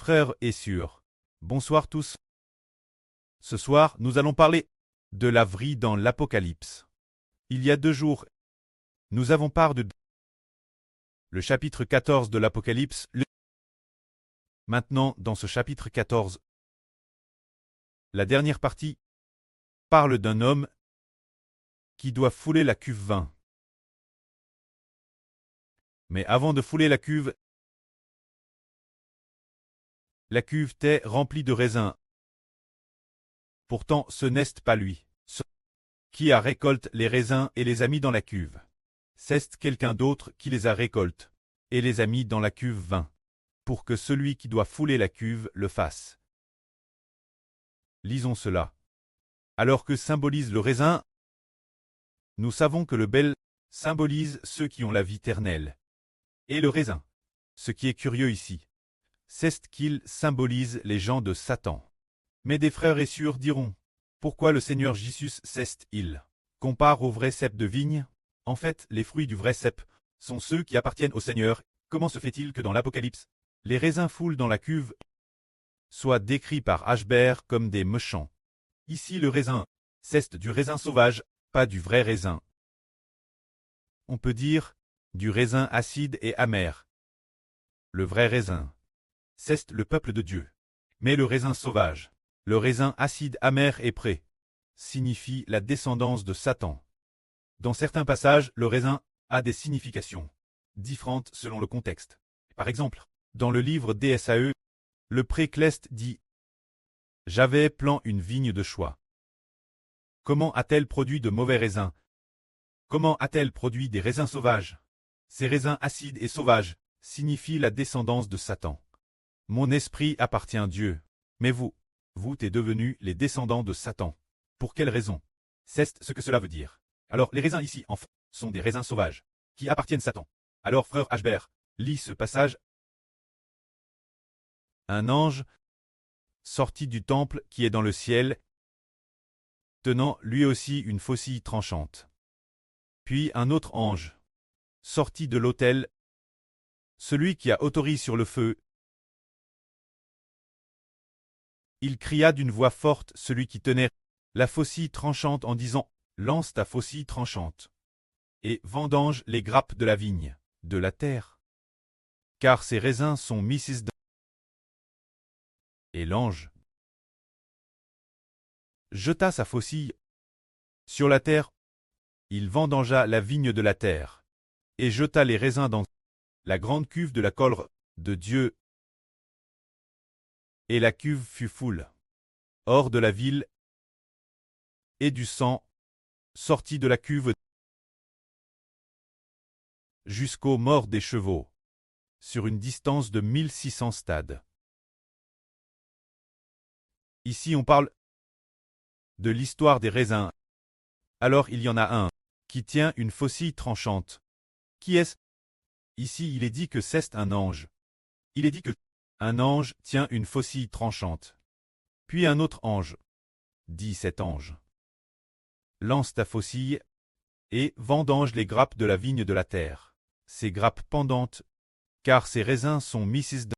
Frères et sœurs, bonsoir tous. Ce soir, nous allons parler de la vie dans l'Apocalypse. Il y a 2 jours, nous avons parlé de le chapitre 14 de l'Apocalypse. Maintenant, dans ce chapitre 14, la dernière partie parle d'un homme qui doit fouler la cuve vin. Mais avant de fouler la cuve était remplie de raisins. Pourtant, ce n'est pas lui qui a récolté les raisins et les a mis dans la cuve. C'est quelqu'un d'autre qui les a récoltés et les a mis dans la cuve vin, pour que celui qui doit fouler la cuve le fasse. Lisons cela. Alors que symbolise le raisin, nous savons que le bel symbolise ceux qui ont la vie éternelle. Et le raisin, ce qui est curieux ici, c'est qu'il symbolise les gens de Satan. Mais des frères et sœurs diront, pourquoi le Seigneur Jésus il compare au vrai cep de vigne? En fait, les fruits du vrai cep sont ceux qui appartiennent au Seigneur. Comment se fait-il que dans l'Apocalypse, les raisins foulent dans la cuve soient décrits par Ashbert comme des méchants? Ici le raisin, c'est du raisin sauvage, pas du vrai raisin. On peut dire du raisin acide et amer. Le vrai raisin, c'est le peuple de Dieu. Mais le raisin sauvage, le raisin acide amer et prêt, signifie la descendance de Satan. Dans certains passages, le raisin a des significations différentes selon le contexte. Par exemple, dans le livre d'Ésaïe, le précleste dit « J'avais plan une vigne de choix. Comment a-t-elle produit de mauvais raisins? Comment a-t-elle produit des raisins sauvages? Ces raisins acides et sauvages signifient la descendance de Satan. Mon esprit appartient à Dieu, mais vous êtes devenus les descendants de Satan. Pour quelle raison? C'est ce que cela veut dire. Alors les raisins ici, enfin, sont des raisins sauvages, qui appartiennent à Satan. Alors frère Ashbert, lis ce passage. Un ange sortit du temple qui est dans le ciel, tenant lui aussi une faucille tranchante. Puis un autre ange sortit de l'autel, celui qui a autorisé sur le feu. Il cria d'une voix forte celui qui tenait la faucille tranchante en disant « Lance ta faucille tranchante, et vendange les grappes de la vigne, de la terre, car ces raisins sont mis dans. » Et l'ange jeta sa faucille sur la terre. Il vendangea la vigne de la terre, et jeta les raisins dans la grande cuve de la colère de Dieu. Et la cuve fut foule hors de la ville, et du sang sortit de la cuve jusqu'aux morts des chevaux, sur une distance de 1600 stades. Ici on parle de l'histoire des raisins. Alors il y en a un qui tient une faucille tranchante. Qui est-ce? Ici il est dit que c'est un ange. Il est dit que un ange tient une faucille tranchante. Puis un autre ange, dit cet ange, lance ta faucille et vendange les grappes de la vigne de la terre, ces grappes pendantes, car ces raisins sont mis dans.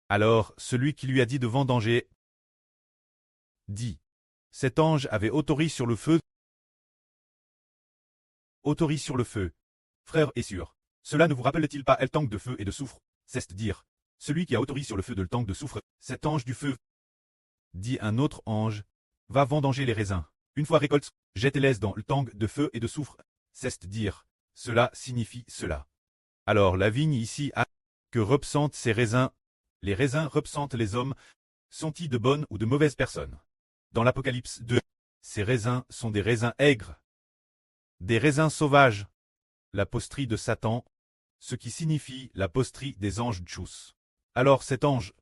Alors celui qui lui a dit de vendanger dit, cet ange avait autorisé sur le feu. Autorise sur le feu. Frères et sœurs, cela ne vous rappelle-t-il pas le tank de feu et de soufre? C'est dire, celui qui a autorisé sur le feu de le tank de soufre, cet ange du feu. Dit un autre ange, va vendanger les raisins. Une fois récolte, jette-les dans le tank de feu et de soufre. C'est dire, cela signifie cela. Alors la vigne ici a que représentent ces raisins. Les raisins représentent les hommes. Sont-ils de bonnes ou de mauvaises personnes? Dans l'Apocalypse 2, ces raisins sont des raisins aigres, des raisins sauvages, l'aposterie de Satan, ce qui signifie l'aposterie des anges Tchous. Alors cet ange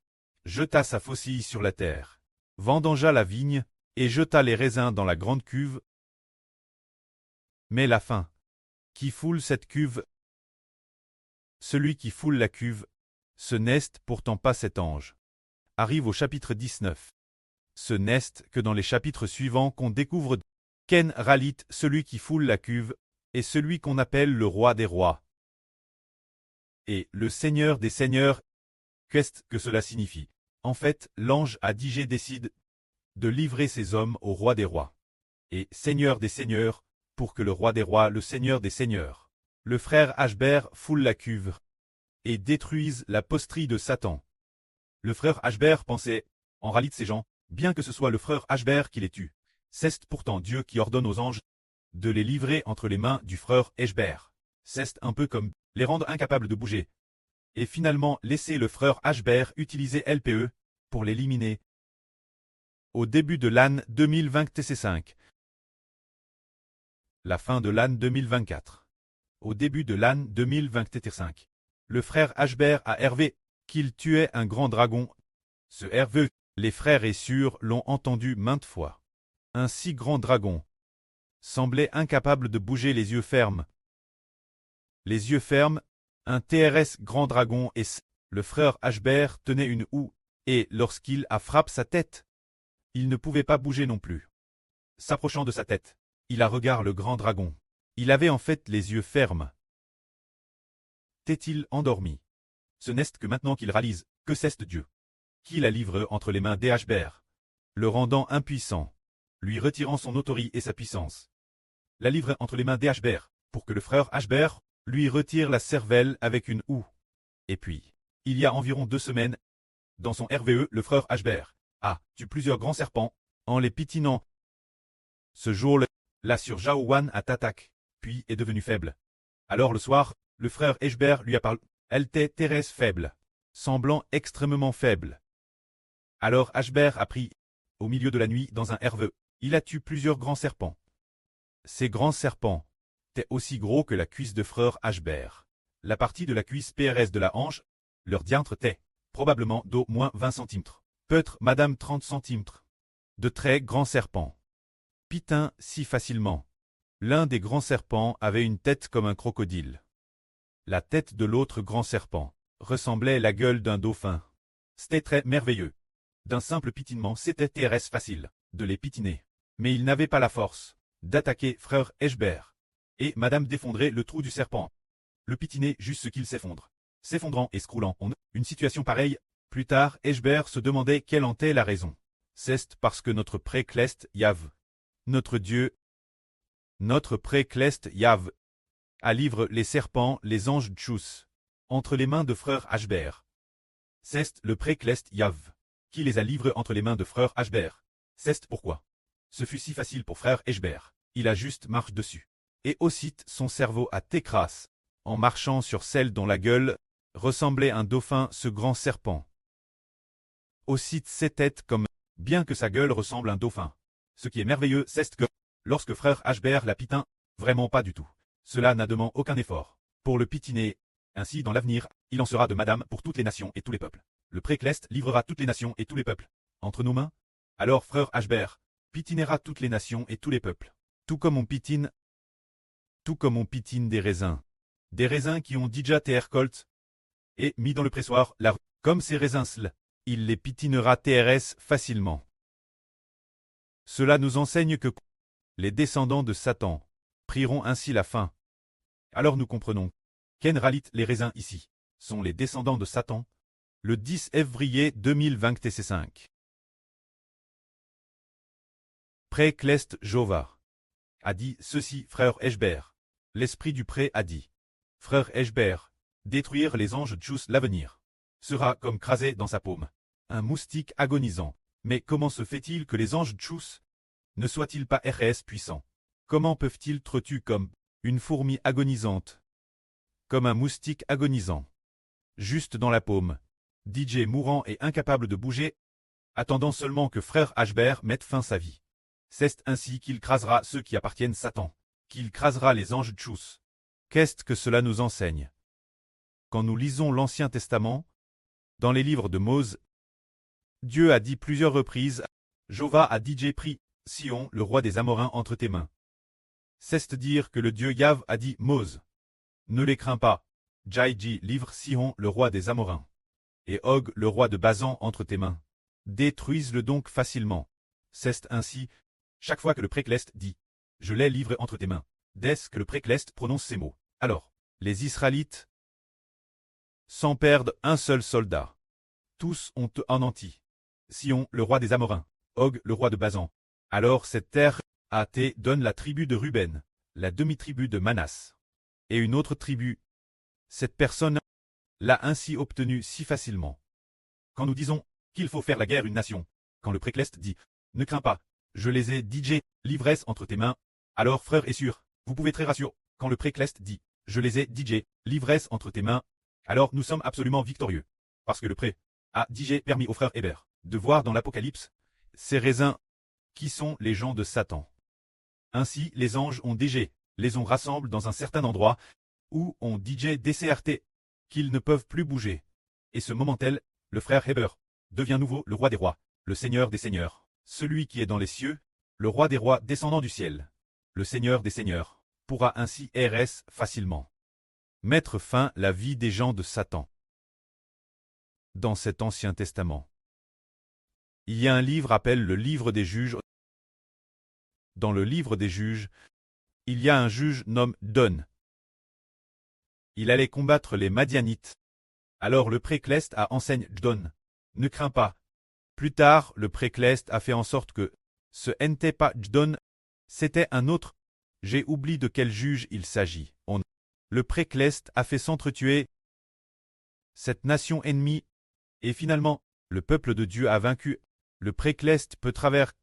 jeta sa faucille sur la terre, vendangea la vigne, et jeta les raisins dans la grande cuve. Mais la fin, qui foule cette cuve? Celui qui foule la cuve, ce n'est pourtant pas cet ange. Arrive au chapitre 19. Ce n'est que dans les chapitres suivants qu'on découvre Ken Ralit, celui qui foule la cuve, et celui qu'on appelle le roi des rois. Et le Seigneur des seigneurs, Qu'est-ce que cela signifie? En fait, l'ange Adigé décide de livrer ses hommes au roi des rois et Seigneur des seigneurs, pour que le roi des rois, le Seigneur des seigneurs, le frère Ashber foule la cuve et détruise la posterie de Satan. Le frère Ashber pensait, en rallie de ces gens, bien que ce soit le frère Ashber qui les tue. C'est pourtant Dieu qui ordonne aux anges de les livrer entre les mains du frère Ashber. C'est un peu comme les rendre incapables de bouger. Et finalement laisser le frère Ashber utiliser LPE pour l'éliminer. Au début de l'an 2025. La fin de l'an 2024. Au début de l'an 2025. Le frère Ashber a Hervé qu'il tuait un grand dragon. Ce Hervé, les frères et sœurs l'ont entendu maintes fois. Un si grand dragon semblait incapable de bouger les yeux fermes. Les yeux fermes, un TRS grand dragon et le frère Ashber tenait une houe, et lorsqu'il a frappé sa tête, il ne pouvait pas bouger non plus. S'approchant de sa tête, il a regardé le grand dragon. Il avait en fait les yeux fermes. T'est-il endormi? Ce n'est que maintenant qu'il réalise que c'est Dieu qui la livre entre les mains d'Ashber, le rendant impuissant, lui retirant son autorité et sa puissance. La livre entre les mains d'Ashber, pour que le frère Ashber lui retire la cervelle avec une houe. Et puis, il y a environ 2 semaines, dans son RVE, le frère Ashber a tué plusieurs grands serpents, en les piétinant. Ce jour-là, la sur Jaowan a attaqué, puis est devenu faible. Alors le soir, le frère Ashber lui a parlé. Elle était Thérèse faible, semblant extrêmement faible. Alors Ashber a pris, au milieu de la nuit, dans un RVE, il a tué plusieurs grands serpents. Ces grands serpents étaient aussi gros que la cuisse de frère Ashber. La partie de la cuisse PRS de la hanche, leur diamètre était probablement d'au moins 20 cm. Peut-être madame 30 cm. De très grands serpents. Pitin si facilement. L'un des grands serpents avait une tête comme un crocodile. La tête de l'autre grand serpent ressemblait à la gueule d'un dauphin. C'était très merveilleux. D'un simple pitinement, c'était très facile de les pitiner. Mais il n'avait pas la force d'attaquer frère Ashber. Et madame défendrait le trou du serpent. Le pitiner juste ce qu'il s'effondre. S'effondrant et scroulant en une situation pareille. Plus tard, Ashber se demandait quelle en était la raison. C'est parce que notre pré-Clest Yav, notre Dieu, notre pré-Clest Yav, a livre les serpents, les anges Tchous, entre les mains de frère Ashber. C'est le pré-Clest Yav, qui les a livrés entre les mains de frère Ashber. C'est pourquoi ce fut si facile pour frère Ashber. Il a juste marché dessus. Et aussitôt son cerveau a t'écrasé, en marchant sur celle dont la gueule ressemblait à un dauphin, ce grand serpent. Aussitôt ses têtes comme, bien que sa gueule ressemble à un dauphin. Ce qui est merveilleux, c'est que, lorsque frère Ashber la pitin, vraiment pas du tout. Cela n'a demandé aucun effort pour le pitiner. Ainsi, dans l'avenir, il en sera de madame pour toutes les nations et tous les peuples. Le pré-Clest livrera toutes les nations et tous les peuples entre nos mains. Alors frère Ashber pitinera toutes les nations et tous les peuples. Tout comme on pitine des raisins. Des raisins qui ont déjà été récoltés et mis dans le pressoir, comme ces raisins-là, il les pitinera TRS facilement. Cela nous enseigne que les descendants de Satan prieront ainsi la fin. Alors nous comprenons qu'en réalité les raisins ici sont les descendants de Satan. Le 10 février 2025. Pré-Clest Jova a dit ceci, frère Ashber. L'esprit du pré a dit, frère Ashber, détruire les anges Tchous l'avenir sera comme crasé dans sa paume. Un moustique agonisant. Mais comment se fait-il que les anges Tchous ne soient-ils pas RS puissants? Comment peuvent-ils te tuer comme une fourmi agonisante? Comme un moustique agonisant. Juste dans la paume. DJ mourant et incapable de bouger, attendant seulement que frère Ashber mette fin à sa vie. C'est ainsi qu'il crasera ceux qui appartiennent Satan, qu'il crasera les anges Tchous. Qu'est-ce que cela nous enseigne? Quand nous lisons l'Ancien Testament, dans les livres de Mose, Dieu a dit plusieurs reprises, Jova a DJ pris Sion, le roi des Amoréens, entre tes mains. C'est-à-dire que le Dieu Yav a dit Mose. Ne les crains pas, Jaiji livre Sion, le roi des Amoréens. Et Og, le roi de Bazan, entre tes mains. Détruise-le donc facilement. C'est ainsi, chaque fois que le pré-Clest dit, je l'ai livré entre tes mains, dès que le pré-Clest prononce ces mots. Alors, les Israélites, sans perdre un seul soldat, tous ont anéanti. Sion, le roi des Amorains, Og, le roi de Basan. Alors cette terre, A.T. donne la tribu de Ruben, la demi-tribu de Manas, et une autre tribu. Cette personne l'a ainsi obtenue si facilement. Quand nous disons qu'il faut faire la guerre une nation, quand le précleste dit « Ne crains pas, je les ai DJ, l'ivresse entre tes mains », alors frère et sûr, vous pouvez très rassurer. Quand le précleste dit « Je les ai DJ, l'ivresse entre tes mains », alors nous sommes absolument victorieux. Parce que le pré a DJ permis au frère Héber de voir dans l'Apocalypse ces raisins qui sont les gens de Satan. Ainsi, les anges ont DJ, les ont rassemblés dans un certain endroit où on DJ DCRT, qu'ils ne peuvent plus bouger. Et ce moment tel, le frère Héber devient nouveau le roi des rois, le seigneur des seigneurs, celui qui est dans les cieux, le roi des rois descendant du ciel, le seigneur des seigneurs, pourra ainsi RS facilement mettre fin à la vie des gens de Satan. Dans cet Ancien Testament, il y a un livre appelé le livre des juges. Dans le livre des juges, il y a un juge nommé Don. Il allait combattre les Madianites. Alors le précleste a enseigné Don. Ne crains pas. Plus tard, le précleste a fait en sorte que ce n'était pas Don, c'était un autre. J'ai oublié de quel juge il s'agit. Le précleste a fait s'entretuer cette nation ennemie, et finalement, le peuple de Dieu a vaincu. Le précleste peut traverser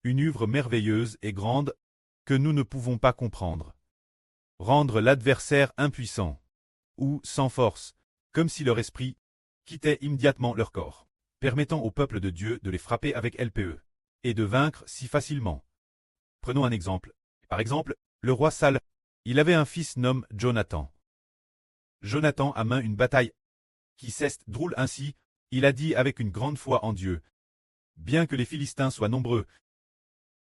une œuvre merveilleuse et grande que nous ne pouvons pas comprendre. Rendre l'adversaire impuissant ou sans force, comme si leur esprit quittait immédiatement leur corps, permettant au peuple de Dieu de les frapper avec LPE et de vaincre si facilement. Prenons un exemple. Par exemple, le roi Saül, il avait un fils nommé Jonathan. Jonathan a mené une bataille qui s'est drôle ainsi, il a dit avec une grande foi en Dieu. Bien que les Philistins soient nombreux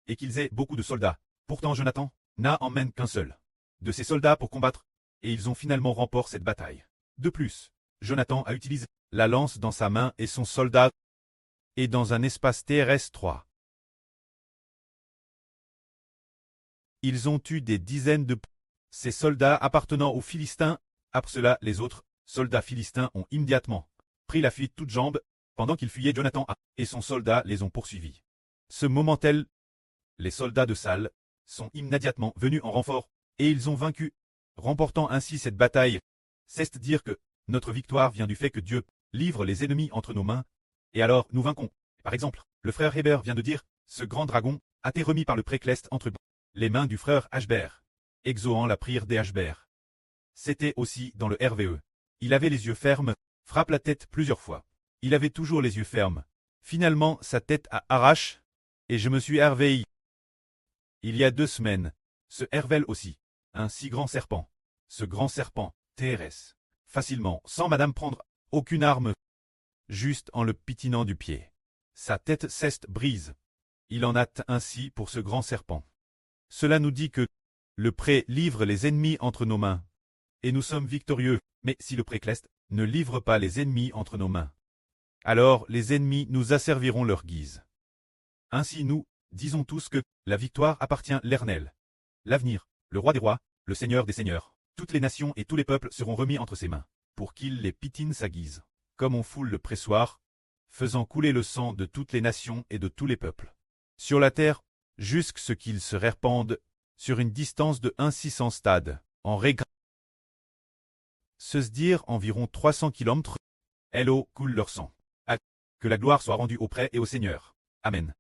et qu'ils aient beaucoup de soldats, pourtant Jonathan n'a emmène qu'un seul de ses soldats pour combattre, et ils ont finalement remporté cette bataille. De plus, Jonathan a utilisé la lance dans sa main et son soldat est dans un espace TRS-3. Ils ont eu des dizaines de ces soldats appartenant aux Philistins. Après cela, les autres soldats philistins ont immédiatement pris la fuite toutes jambes, pendant qu'ils fuyaient. Jonathan et son soldat les ont poursuivis. Ce moment tel, les soldats de Saül sont immédiatement venus en renfort, et ils ont vaincu, remportant ainsi cette bataille. C'est dire que notre victoire vient du fait que Dieu livre les ennemis entre nos mains, et alors nous vainquons. Par exemple, le frère Héber vient de dire, ce grand dragon a été remis par le précleste entre les mains du frère Ashber, exaucant la prière des Ashber. C'était aussi dans le RVE. Il avait les yeux fermes, frappe la tête plusieurs fois. Il avait toujours les yeux fermes. Finalement, sa tête a arraché, et je me suis réveillé. Il y a 2 semaines, ce Hervel aussi, un si grand serpent. Ce grand serpent, TRS, facilement, sans madame prendre aucune arme, juste en le pitinant du pied. Sa tête s'est brise. Il en a ainsi pour ce grand serpent. Cela nous dit que le pré livre les ennemis entre nos mains. Et nous sommes victorieux, mais si le précleste ne livre pas les ennemis entre nos mains, alors les ennemis nous asserviront leur guise. Ainsi nous, disons tous que la victoire appartient à l'Éternel. L'avenir, le roi des rois, le seigneur des seigneurs, toutes les nations et tous les peuples seront remis entre ses mains, pour qu'il les pitine sa guise, comme on foule le pressoir, faisant couler le sang de toutes les nations et de tous les peuples. Sur la terre, jusqu'à ce qu'ils se répandent, sur une distance de 1 600 stades, en régrin. Se dire environ 300 km, l'eau coule leur sang. Que la gloire soit rendue au prêtre et au Seigneur. Amen.